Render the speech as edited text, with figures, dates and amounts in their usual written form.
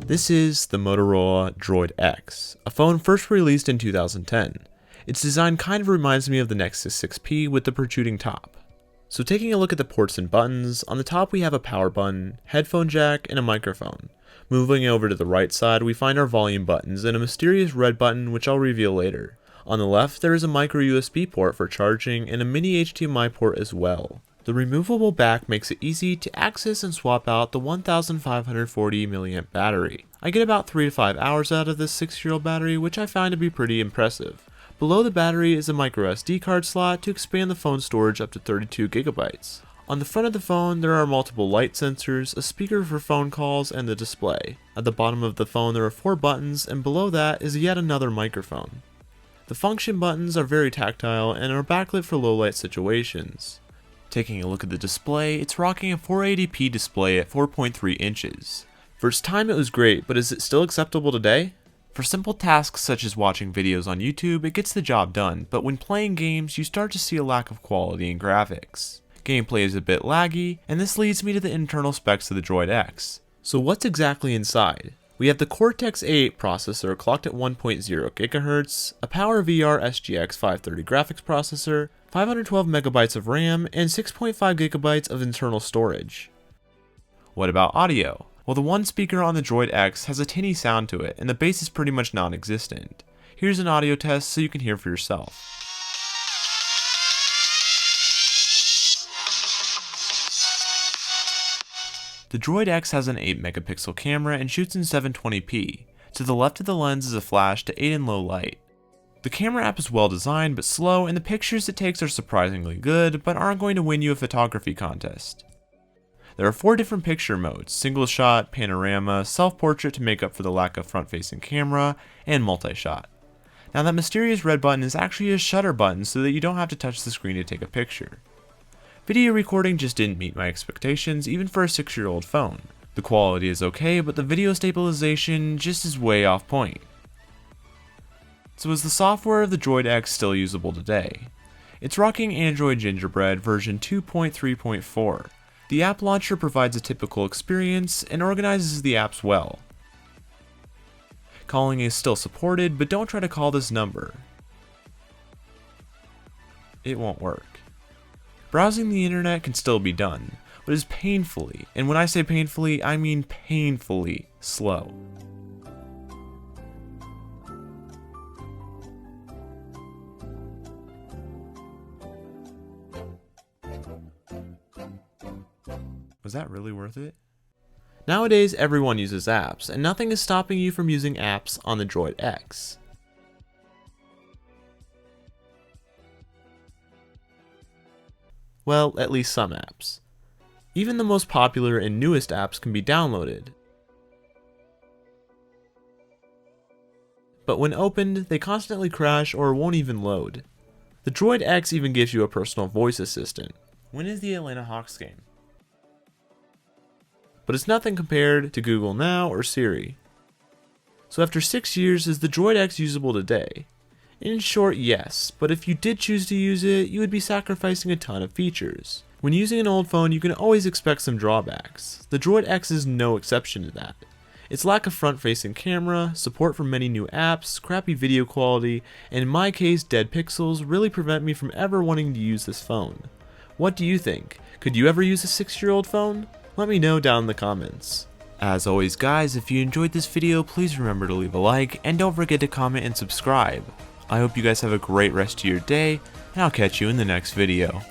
This is the Motorola Droid X, a phone first released in 2010. Its design kind of reminds me of the Nexus 6P with the protruding top. So taking a look at the ports and buttons, on the top we have a power button, headphone jack, and a microphone. Moving over to the right side we find our volume buttons and a mysterious red button which I'll reveal later. On the left there is a micro USB port for charging and a mini HDMI port as well. The removable back makes it easy to access and swap out the 1540 mAh battery. I get about 3 to 5 hours out of this 6-year-old battery, which I find to be pretty impressive. Below the battery is a micro SD card slot to expand the phone storage up to 32 GB. On the front of the phone there are multiple light sensors, a speaker for phone calls, and the display. At the bottom of the phone there are 4 buttons, and below that is yet another microphone. The function buttons are very tactile and are backlit for low light situations. Taking a look at the display, it's rocking a 480p display at 4.3 inches. For its time it was great, but is it still acceptable today? For simple tasks such as watching videos on YouTube, it gets the job done, but when playing games, you start to see a lack of quality in graphics. Gameplay is a bit laggy, and this leads me to the internal specs of the Droid X. So what's exactly inside? We have the Cortex A8 processor clocked at 1.0 GHz, a PowerVR SGX 530 graphics processor, 512 MB of RAM, and 6.5 GB of internal storage. What about audio? Well, the one speaker on the Droid X has a tinny sound to it, and the bass is pretty much non-existent. Here's an audio test so you can hear for yourself. The Droid X has an 8 megapixel camera and shoots in 720p. To the left of the lens is a flash to aid in low light. The camera app is well designed but slow, and the pictures it takes are surprisingly good but aren't going to win you a photography contest. There are 4 different picture modes: single shot, panorama, self-portrait to make up for the lack of front-facing camera, and multi-shot. Now that mysterious red button is actually a shutter button so that you don't have to touch the screen to take a picture. Video recording just didn't meet my expectations even for a 6-year-old phone. The quality is okay, but the video stabilization just is way off point. So is the software of the Droid X still usable today? It's rocking Android Gingerbread version 2.3.4. The app launcher provides a typical experience and organizes the apps well. Calling is still supported, but don't try to call this number. It won't work. Browsing the internet can still be done, but is painfully, and when I say painfully, I mean painfully, slow. Was that really worth it? Nowadays, everyone uses apps, and nothing is stopping you from using apps on the Droid X. Well, at least some apps. Even the most popular and newest apps can be downloaded. But when opened, they constantly crash or won't even load. The Droid X even gives you a personal voice assistant. When is the Atlanta Hawks game? But it's nothing compared to Google Now or Siri. So after 6 years, is the Droid X usable today? In short, yes, but if you did choose to use it, you would be sacrificing a ton of features. When using an old phone, you can always expect some drawbacks. The Droid X is no exception to that. Its lack of front-facing camera, support for many new apps, crappy video quality, and in my case, dead pixels really prevent me from ever wanting to use this phone. What do you think? Could you ever use a 6-year-old phone? Let me know down in the comments. As always guys, if you enjoyed this video, please remember to leave a like, and don't forget to comment and subscribe. I hope you guys have a great rest of your day, and I'll catch you in the next video.